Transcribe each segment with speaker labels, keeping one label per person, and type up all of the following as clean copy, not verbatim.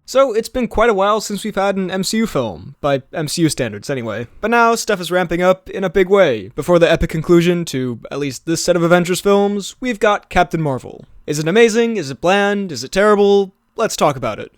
Speaker 1: So it's been quite a while since we've had an MCU film, by MCU standards anyway. But now stuff is ramping up in a big way. Before the epic conclusion to at least this set of Avengers films, we've got Captain Marvel. Is it amazing? Is it bland? Is it terrible? Let's talk about it.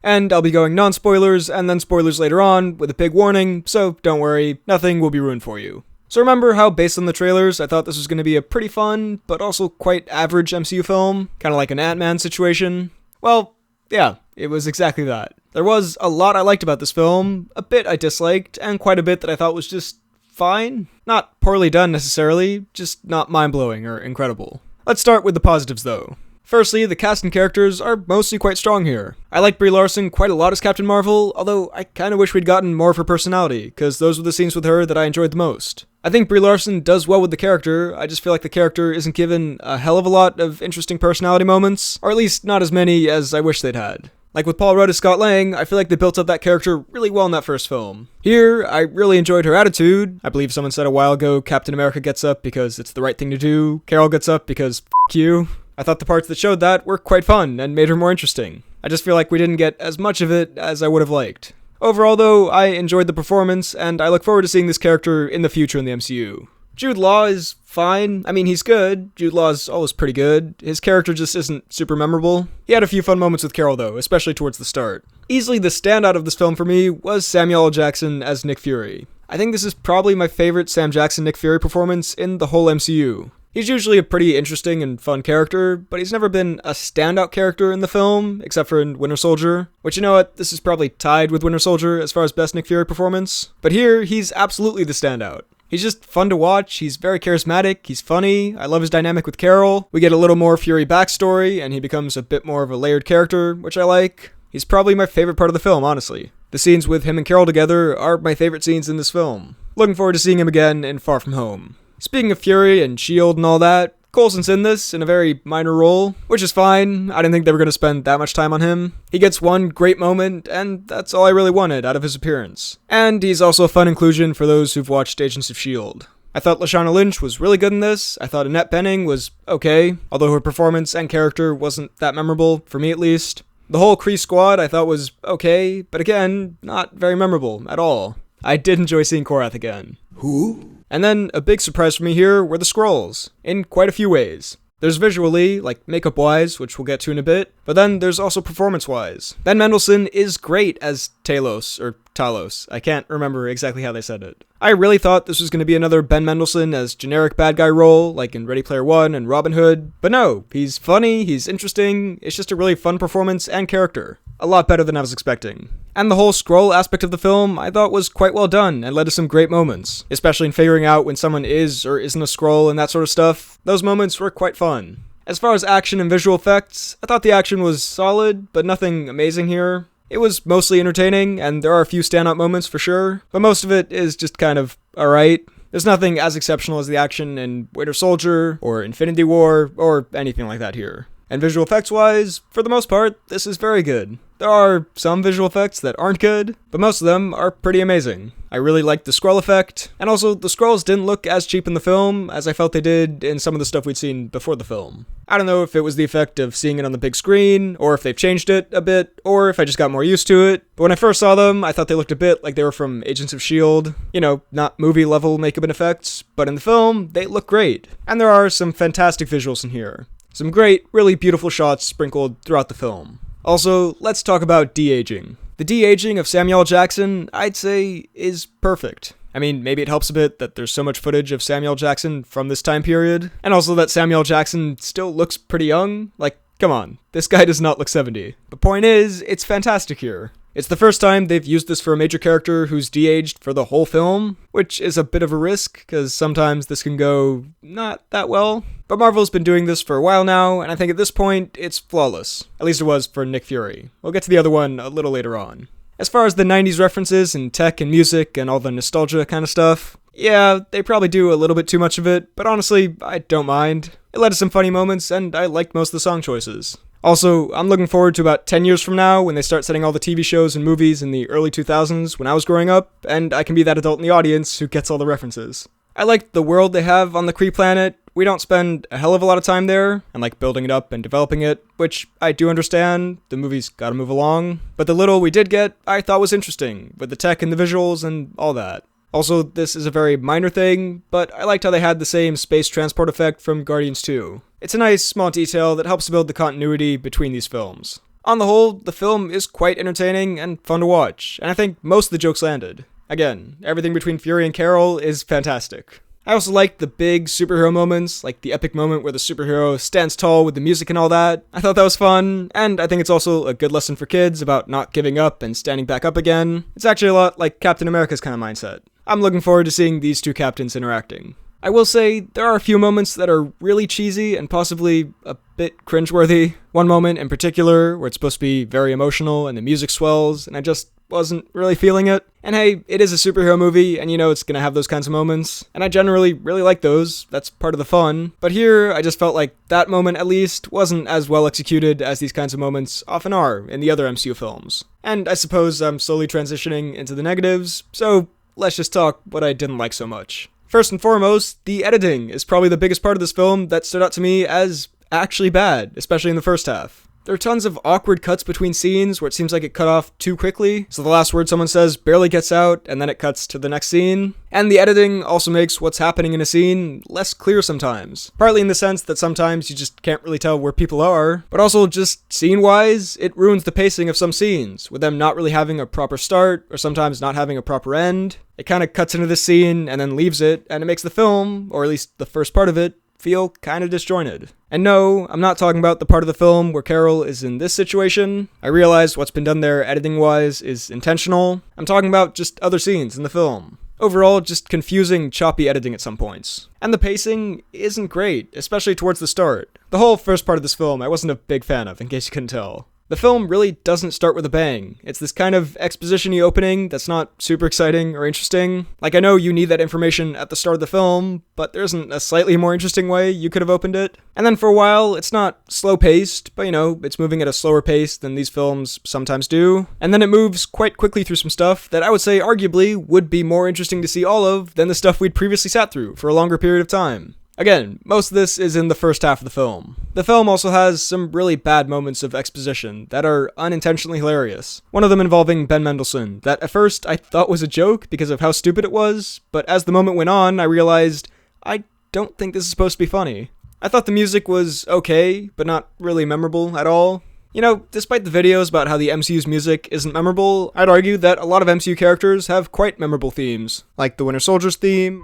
Speaker 1: And I'll be going non-spoilers and then spoilers later on with a big warning, so don't worry, nothing will be ruined for you. So remember how, based on the trailers, I thought this was going to be a pretty fun, but also quite average MCU film? Kind of like an Ant-Man situation? Well, yeah, it was exactly that. There was a lot I liked about this film, a bit I disliked, and quite a bit that I thought was just fine. Not poorly done necessarily, just not mind-blowing or incredible. Let's start with the positives though. Firstly, the cast and characters are mostly quite strong here. I like Brie Larson quite a lot as Captain Marvel, although I kinda wish we'd gotten more of her personality, cause those were the scenes with her that I enjoyed the most. I think Brie Larson does well with the character, I just feel like the character isn't given a hell of a lot of interesting personality moments, or at least not as many as I wish they'd had. Like with Paul Rudd as Scott Lang, I feel like they built up that character really well in that first film. Here, I really enjoyed her attitude. I believe someone said a while ago, Captain America gets up because it's the right thing to do, Carol gets up because f*** you. I thought the parts that showed that were quite fun and made her more interesting. I just feel like we didn't get as much of it as I would have liked. Overall though, I enjoyed the performance, and I look forward to seeing this character in the future in the MCU. Jude Law is fine. I mean, he's good. Jude Law's always pretty good. His character just isn't super memorable. He had a few fun moments with Carol though, especially towards the start. Easily the standout of this film for me was Samuel L. Jackson as Nick Fury. I think this is probably my favorite Sam Jackson Nick Fury performance in the whole MCU. He's usually a pretty interesting and fun character, but he's never been a standout character in the film, except for in Winter Soldier. Which, you know what, this is probably tied with Winter Soldier as far as best Nick Fury performance. But here, he's absolutely the standout. He's just fun to watch, he's very charismatic, he's funny, I love his dynamic with Carol. We get a little more Fury backstory, and he becomes a bit more of a layered character, which I like. He's probably my favorite part of the film, honestly. The scenes with him and Carol together are my favorite scenes in this film. Looking forward to seeing him again in Far From Home. Speaking of Fury and S.H.I.E.L.D. and all that, Coulson's in this in a very minor role, which is fine. I didn't think they were going to spend that much time on him. He gets one great moment, and that's all I really wanted out of his appearance. And he's also a fun inclusion for those who've watched Agents of S.H.I.E.L.D. I thought Lashana Lynch was really good in this. I thought Annette Bening was okay, although her performance and character wasn't that memorable, for me at least. The whole Kree squad I thought was okay, but again, not very memorable at all. I did enjoy seeing Korath again.
Speaker 2: Who?
Speaker 1: And then, a big surprise for me here were the Skrulls, in quite a few ways. There's visually, like makeup-wise, which we'll get to in a bit, but then there's also performance-wise. Ben Mendelsohn is great as Talos, or Talos. I can't remember exactly how they said it. I really thought this was going to be another Ben Mendelsohn as generic bad guy role, like in Ready Player One and Robin Hood, but no, he's funny, he's interesting, it's just a really fun performance and character. A lot better than I was expecting. And the whole Skrull aspect of the film I thought was quite well done and led to some great moments, especially in figuring out when someone is or isn't a Skrull and that sort of stuff. Those moments were quite fun. As far as action and visual effects, I thought the action was solid, but nothing amazing here. It was mostly entertaining, and there are a few standout moments for sure, but most of it is just kind of alright. There's nothing as exceptional as the action in Winter Soldier, or Infinity War, or anything like that here. And visual effects wise, for the most part, this is very good. There are some visual effects that aren't good, but most of them are pretty amazing. I really liked the Skrull effect, and also the Skrulls didn't look as cheap in the film as I felt they did in some of the stuff we'd seen before the film. I don't know if it was the effect of seeing it on the big screen, or if they've changed it a bit, or if I just got more used to it, but when I first saw them, I thought they looked a bit like they were from Agents of S.H.I.E.L.D. You know, not movie level makeup and effects, but in the film, they look great. And there are some fantastic visuals in here. Some great, really beautiful shots sprinkled throughout the film. Also, let's talk about de-aging. The de-aging of Samuel L. Jackson, I'd say, is perfect. I mean, maybe it helps a bit that there's so much footage of Samuel L. Jackson from this time period, and also that Samuel L. Jackson still looks pretty young. Like, come on, this guy does not look 70. The point is, it's fantastic here. It's the first time they've used this for a major character who's de-aged for the whole film, which is a bit of a risk, because sometimes this can go not that well. But Marvel's been doing this for a while now, and I think at this point, it's flawless. At least it was for Nick Fury. We'll get to the other one a little later on. As far as the 90s references and tech and music and all the nostalgia kind of stuff, yeah, they probably do a little bit too much of it, but honestly, I don't mind. It led to some funny moments, and I liked most of the song choices. Also, I'm looking forward to about 10 years from now when they start setting all the TV shows and movies in the early 2000s when I was growing up, and I can be that adult in the audience who gets all the references. I liked the world they have on the Kree planet, We don't spend a hell of a lot of time there, and like building it up and developing it, which I do understand, the movie's gotta move along, but the little we did get, I thought was interesting, with the tech and the visuals and all that. Also, this is a very minor thing, but I liked how they had the same space transport effect from Guardians 2. It's a nice, small detail that helps build the continuity between these films. On the whole, the film is quite entertaining and fun to watch, and I think most of the jokes landed. Again, everything between Fury and Carol is fantastic. I also like the big superhero moments, like the epic moment where the superhero stands tall with the music and all that. I thought that was fun, and I think it's also a good lesson for kids about not giving up and standing back up again. It's actually a lot like Captain America's kind of mindset. I'm looking forward to seeing these two captains interacting. I will say, there are a few moments that are really cheesy and possibly a bit cringeworthy. One moment in particular, where it's supposed to be very emotional and the music swells, and I just wasn't really feeling it. And hey, it is a superhero movie, and you know it's gonna have those kinds of moments, and I generally really like those, that's part of the fun. But here, I just felt like that moment, at least, wasn't as well executed as these kinds of moments often are in the other MCU films. And I suppose I'm slowly transitioning into the negatives, so let's just talk what I didn't like so much. First and foremost, the editing is probably the biggest part of this film that stood out to me as actually bad, especially in the first half. There are tons of awkward cuts between scenes where it seems like it cut off too quickly, so the last word someone says barely gets out, and then it cuts to the next scene. And the editing also makes what's happening in a scene less clear sometimes. Partly in the sense that sometimes you just can't really tell where people are, but also just scene-wise, it ruins the pacing of some scenes, with them not really having a proper start, or sometimes not having a proper end. It kind of cuts into the scene and then leaves it, and it makes the film, or at least the first part of it, feel kind of disjointed. And no, I'm not talking about the part of the film where Carol is in this situation. I realize what's been done there editing-wise is intentional. I'm talking about just other scenes in the film. Overall, just confusing, choppy editing at some points. And the pacing isn't great, especially towards the start. The whole first part of this film I wasn't a big fan of, in case you couldn't tell. The film really doesn't start with a bang. It's this kind of exposition-y opening that's not super exciting or interesting. Like, I know you need that information at the start of the film, but there isn't a slightly more interesting way you could have opened it. And then for a while, it's not slow-paced, but you know, it's moving at a slower pace than these films sometimes do. And then it moves quite quickly through some stuff that I would say arguably would be more interesting to see all of than the stuff we'd previously sat through for a longer period of time. Again, most of this is in the first half of the film. The film also has some really bad moments of exposition that are unintentionally hilarious. One of them involving Ben Mendelsohn, that at first I thought was a joke because of how stupid it was, but as the moment went on, I realized I don't think this is supposed to be funny. I thought the music was okay, but not really memorable at all. You know, despite the videos about how the MCU's music isn't memorable, I'd argue that a lot of MCU characters have quite memorable themes, like the Winter Soldier's theme,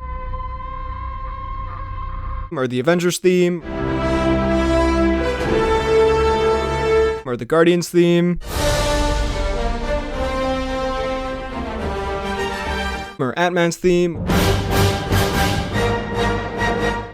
Speaker 1: or the Avengers theme, or the Guardians theme, or Ant-Man's theme,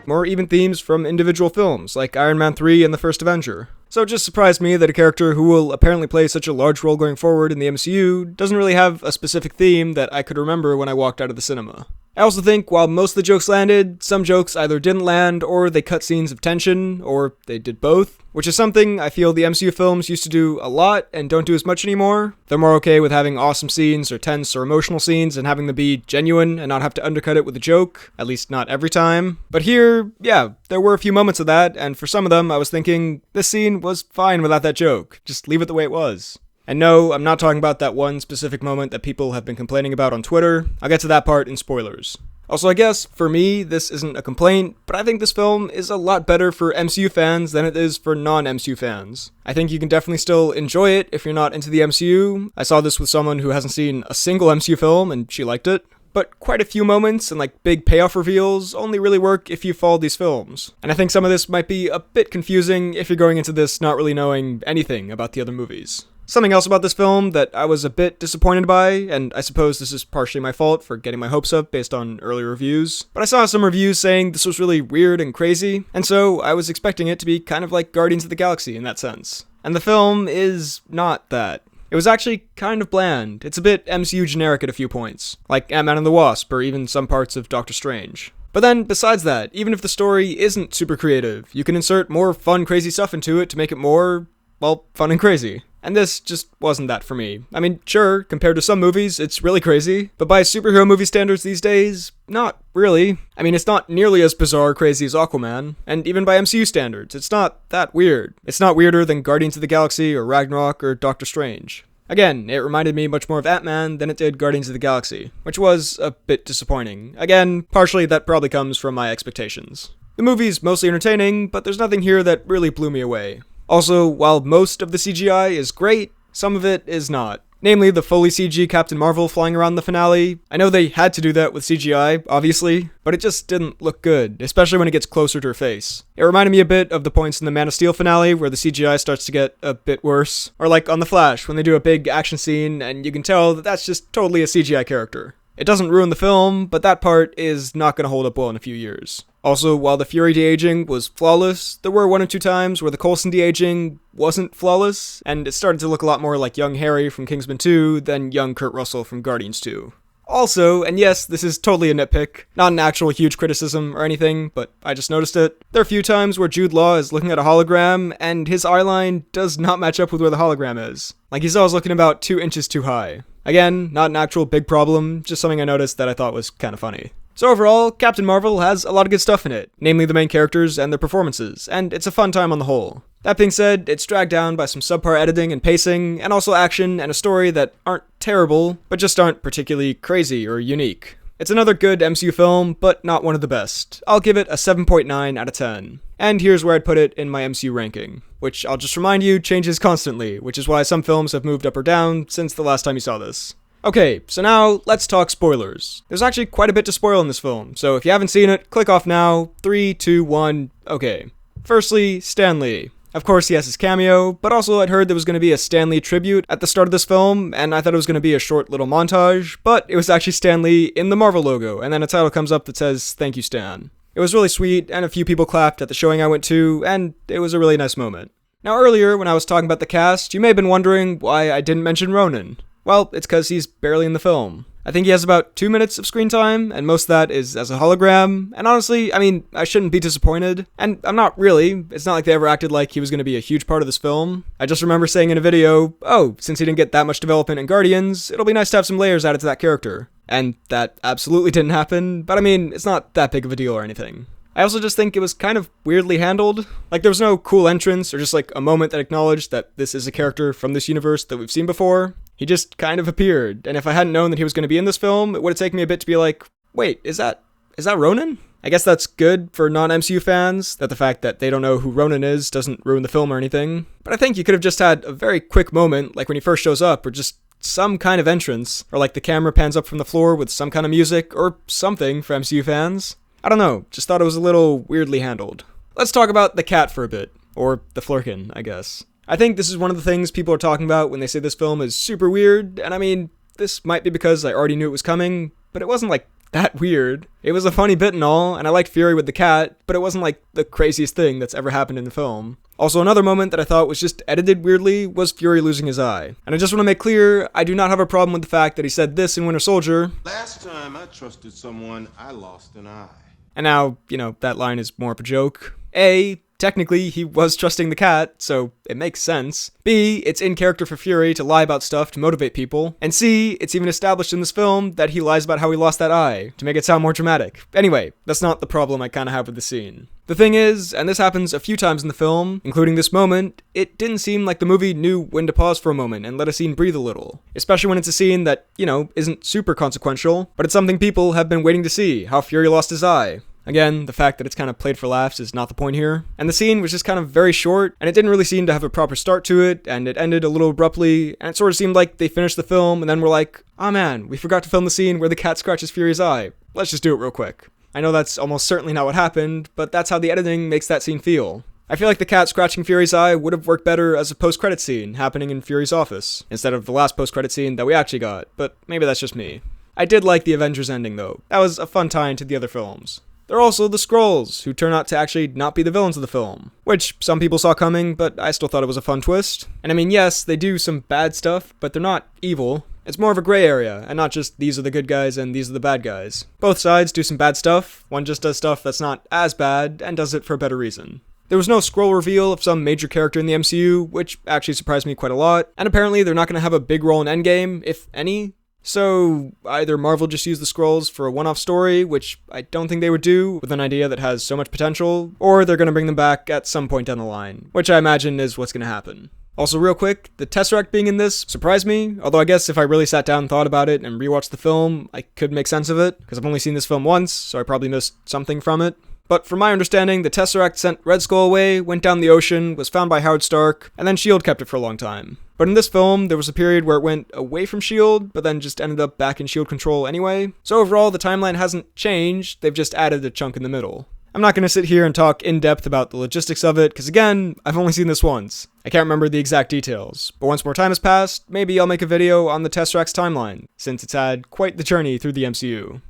Speaker 1: or even themes from individual films, like Iron Man 3 and the first Avenger. So it just surprised me that a character who will apparently play such a large role going forward in the MCU doesn't really have a specific theme that I could remember when I walked out of the cinema. I also think while most of the jokes landed, some jokes either didn't land or they cut scenes of tension, or they did both, which is something I feel the MCU films used to do a lot and don't do as much anymore. They're more okay with having awesome scenes or tense or emotional scenes and having them be genuine and not have to undercut it with a joke, at least not every time. But here, yeah, there were a few moments of that, and for some of them I was thinking, this scene was fine without that joke, just leave it the way it was. And no, I'm not talking about that one specific moment that people have been complaining about on Twitter. I'll get to that part in spoilers. Also, I guess, for me, this isn't a complaint, but I think this film is a lot better for MCU fans than it is for non-MCU fans. I think you can definitely still enjoy it if you're not into the MCU. I saw this with someone who hasn't seen a single MCU film, and she liked it. But quite a few moments and like big payoff reveals only really work if you follow these films. And I think some of this might be a bit confusing if you're going into this not really knowing anything about the other movies. Something else about this film that I was a bit disappointed by, and I suppose this is partially my fault for getting my hopes up based on earlier reviews, but I saw some reviews saying this was really weird and crazy, and so I was expecting it to be kind of like Guardians of the Galaxy in that sense. And the film is not that. It was actually kind of bland. It's a bit MCU generic at a few points, like Ant-Man and the Wasp, or even some parts of Doctor Strange. But then, besides that, even if the story isn't super creative, you can insert more fun, crazy stuff into it to make it more, well, fun and crazy. and this just wasn't that for me. I mean, sure, compared to some movies, it's really crazy, but by superhero movie standards these days, not really. I mean, it's not nearly as bizarre or crazy as Aquaman, and even by MCU standards, it's not that weird. It's not weirder than Guardians of the Galaxy or Ragnarok or Doctor Strange. Again, it reminded me much more of Ant-Man than it did Guardians of the Galaxy, which was a bit disappointing. Again, partially that probably comes from my expectations. The movie's mostly entertaining, but there's nothing here that really blew me away. Also, while most of the CGI is great, some of it is not. Namely, the fully CG Captain Marvel flying around the finale. I know they had to do that with CGI, obviously, but it just didn't look good, especially when it gets closer to her face. It reminded me a bit of the points in the Man of Steel finale where the CGI starts to get a bit worse. Or like on The Flash, when they do a big action scene and you can tell that that's just totally a CGI character. It doesn't ruin the film, but that part is not going to hold up well in a few years. Also, while the Fury de-aging was flawless, there were 1 or 2 times where the Coulson de-aging wasn't flawless, and it started to look a lot more like young Harry from Kingsman 2 than young Kurt Russell from Guardians 2. Also, and yes, this is totally a nitpick, not an actual huge criticism or anything, but I just noticed it. There are a few times where Jude Law is looking at a hologram, and his eyeline does not match up with where the hologram is. Like he's always looking about 2 inches too high. Again, not an actual big problem, just something I noticed that I thought was kind of funny. So overall, Captain Marvel has a lot of good stuff in it, namely the main characters and their performances, and it's a fun time on the whole. That being said, it's dragged down by some subpar editing and pacing, and also action and a story that aren't terrible, but just aren't particularly crazy or unique. It's another good MCU film, but not one of the best. I'll give it a 7.9 out of 10. And here's where I'd put it in my MCU ranking, which I'll just remind you changes constantly, which is why some films have moved up or down since the last time you saw this. Okay, so now let's talk spoilers. There's actually quite a bit to spoil in this film, so if you haven't seen it, click off now. 3, 2, 1, okay. Firstly, Stan Lee. Of course, he has his cameo, but also I'd heard there was going to be a Stan Lee tribute at the start of this film, and I thought it was going to be a short little montage, but it was actually Stan Lee in the Marvel logo, and then a title comes up that says, "Thank you, Stan." It was really sweet, and a few people clapped at the showing I went to, and it was a really nice moment. Now earlier, when I was talking about the cast, you may have been wondering why I didn't mention Ronan. Well, it's because he's barely in the film. I think he has about 2 minutes of screen time, and most of that is as a hologram, and honestly, I mean, I shouldn't be disappointed, and I'm not really. It's not like they ever acted like he was going to be a huge part of this film. I just remember saying in a video, oh, since he didn't get that much development in Guardians, it'll be nice to have some layers added to that character. And that absolutely didn't happen, but I mean, it's not that big of a deal or anything. I also just think it was kind of weirdly handled. Like, there was no cool entrance or just like a moment that acknowledged that this is a character from this universe that we've seen before. He just kind of appeared, and if I hadn't known that he was going to be in this film, it would have taken me a bit to be like, wait, is that Ronan? I guess that's good for non-MCU fans, that the fact that they don't know who Ronan is doesn't ruin the film or anything. But I think you could have just had a very quick moment, like when he first shows up, or just some kind of entrance, or like the camera pans up from the floor with some kind of music, or something for MCU fans. I don't know, just thought it was a little weirdly handled. Let's talk about the cat for a bit, or the Flurkin, I guess. I think this is one of the things people are talking about when they say this film is super weird, and I mean, this might be because I already knew it was coming, but it wasn't like that weird. It was a funny bit and all, and I liked Fury with the cat, but it wasn't like the craziest thing that's ever happened in the film. Also, another moment that I thought was just edited weirdly was Fury losing his eye. And I just want to make clear, I do not have a problem with the fact that he said this in Winter Soldier.
Speaker 2: Last time I trusted someone, I lost an eye.
Speaker 1: And now, that line is more of a joke. A, technically, he was trusting the cat, so it makes sense. B, it's in character for Fury to lie about stuff to motivate people. And C, it's even established in this film that he lies about how he lost that eye, to make it sound more dramatic. Anyway, that's not the problem I kinda have with the scene. The thing is, and this happens a few times in the film, including this moment, it didn't seem like the movie knew when to pause for a moment and let a scene breathe a little. Especially when it's a scene that, isn't super consequential, but it's something people have been waiting to see, how Fury lost his eye. Again, the fact that it's kind of played for laughs is not the point here. And the scene was just kind of very short, and it didn't really seem to have a proper start to it, and it ended a little abruptly, and it sort of seemed like they finished the film, and then were like, oh man, we forgot to film the scene where the cat scratches Fury's eye. Let's just do it real quick. I know that's almost certainly not what happened, but that's how the editing makes that scene feel. I feel like the cat scratching Fury's eye would have worked better as a post-credit scene happening in Fury's office, instead of the last post-credit scene that we actually got, but maybe that's just me. I did like the Avengers ending though. That was a fun tie into the other films. There are also the Skrulls, who turn out to actually not be the villains of the film, which some people saw coming, but I still thought it was a fun twist. And I mean, yes, they do some bad stuff, but they're not evil. It's more of a gray area, and not just these are the good guys and these are the bad guys. Both sides do some bad stuff, one just does stuff that's not as bad, and does it for a better reason. There was no scroll reveal of some major character in the MCU, which actually surprised me quite a lot, and apparently they're not going to have a big role in Endgame, if any. So, either Marvel just used the scrolls for a one-off story, which I don't think they would do, with an idea that has so much potential, or they're going to bring them back at some point down the line, which I imagine is what's going to happen. Also, real quick, the Tesseract being in this surprised me, although I guess if I really sat down and thought about it and rewatched the film, I could make sense of it, because I've only seen this film once, so I probably missed something from it. But from my understanding, the Tesseract sent Red Skull away, went down the ocean, was found by Howard Stark, and then S.H.I.E.L.D. kept it for a long time. But in this film, there was a period where it went away from S.H.I.E.L.D., but then just ended up back in S.H.I.E.L.D. control anyway. So overall, the timeline hasn't changed, they've just added a chunk in the middle. I'm not going to sit here and talk in depth about the logistics of it, because again, I've only seen this once. I can't remember the exact details, but once more time has passed, maybe I'll make a video on the Tesseract's timeline, since it's had quite the journey through the MCU.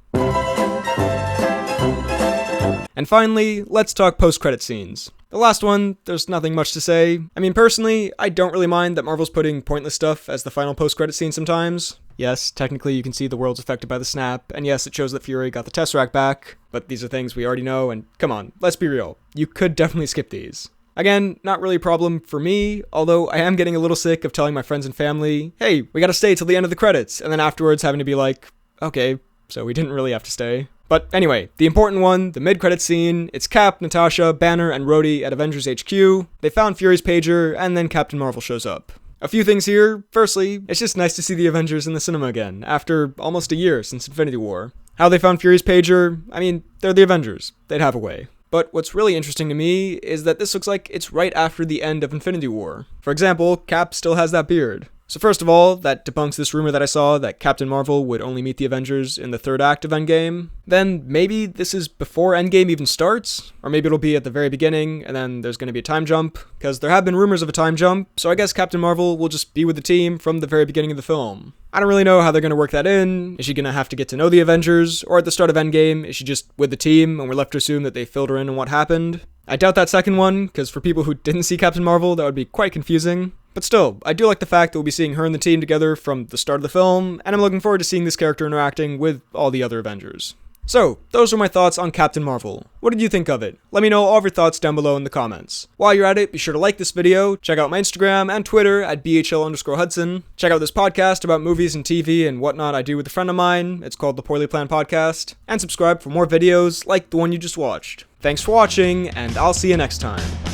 Speaker 1: And finally, let's talk post-credit scenes. The last one, there's nothing much to say. I mean, personally, I don't really mind that Marvel's putting pointless stuff as the final post-credit scene sometimes. Yes, technically you can see the world's affected by the snap, and yes, it shows that Fury got the Tesseract back, but these are things we already know, and come on, let's be real. You could definitely skip these. Again, not really a problem for me, although I am getting a little sick of telling my friends and family, hey, we gotta stay till the end of the credits, and then afterwards having to be like, okay, so we didn't really have to stay. But anyway, the important one, the mid-credit scene, it's Cap, Natasha, Banner, and Rhodey at Avengers HQ. They found Fury's pager, and then Captain Marvel shows up. A few things here. Firstly, it's just nice to see the Avengers in the cinema again, after almost a year since Infinity War. How they found Fury's pager, I mean, they're the Avengers. They'd have a way. But what's really interesting to me is that this looks like it's right after the end of Infinity War. For example, Cap still has that beard. So first of all, that debunks this rumor that I saw that Captain Marvel would only meet the Avengers in the third act of Endgame. Then maybe this is before Endgame even starts, or maybe it'll be at the very beginning, and then there's going to be a time jump, because there have been rumors of a time jump, so I guess Captain Marvel will just be with the team from the very beginning of the film. I don't really know how they're going to work that in. Is she going to have to get to know the Avengers, or at the start of Endgame, is she just with the team, and we're left to assume that they filled her in on what happened? I doubt that second one, because for people who didn't see Captain Marvel, that would be quite confusing. But still, I do like the fact that we'll be seeing her and the team together from the start of the film, and I'm looking forward to seeing this character interacting with all the other Avengers. So, those are my thoughts on Captain Marvel. What did you think of it? Let me know all of your thoughts down below in the comments. While you're at it, be sure to like this video, check out my Instagram and Twitter at BHL_Hudson, check out this podcast about movies and TV and whatnot I do with a friend of mine, it's called The Poorly Planned Podcast, and subscribe for more videos like the one you just watched. Thanks for watching, and I'll see you next time.